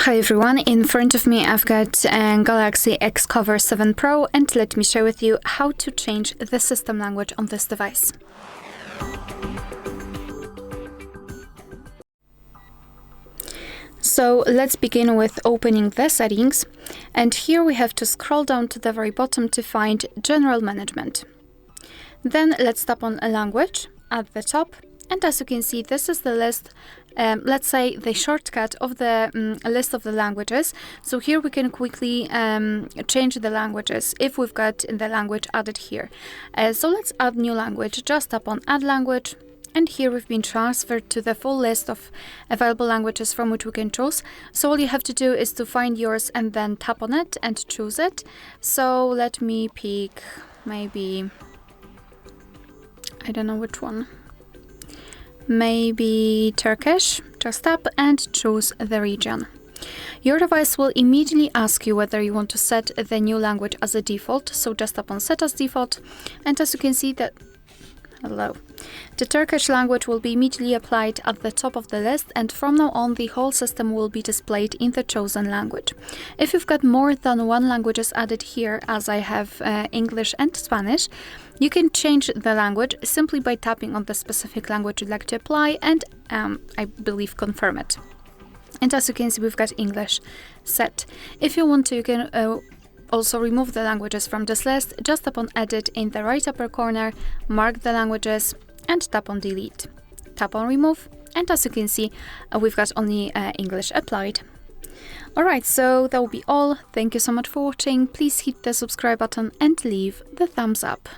Hi everyone, in front of me I've got a Galaxy XCover7 Pro, and let me share with you how to change the system language on this device. So let's begin with opening the settings, and here we have to scroll down to the very bottom to find General Management. Then let's tap on a language at the top, and as you can see, this is the list, let's say the shortcut of the list of the languages. So here we can quickly change the languages if we've got the language added here. So let's add new language. Just tap on Add Language, and here we've been transferred to the full list of available languages from which we can choose. So all you have to do is to find yours and then tap on it and choose it. So let me pick maybe, I don't know which one. Maybe Turkish. Just tap and choose the region. Your device will immediately ask you whether you want to set the new language as a default. So just tap on Set as Default, and as you can see that the Turkish language will be immediately applied at the top of the list, and from now on the whole system will be displayed in the chosen language. If you've got more than one languages added here, as I have English and Spanish, you can change the language simply by tapping on the specific language you'd like to apply and I believe confirm it. And as you can see, we've got English set. If you want to, you can also remove the languages from this list. Just tap on Edit in the right upper corner, mark the languages, and tap on Delete. Tap on Remove, and as you can see, we've got only English applied. Alright, so that will be all. Thank you so much for watching. Please hit the subscribe button and leave the thumbs up.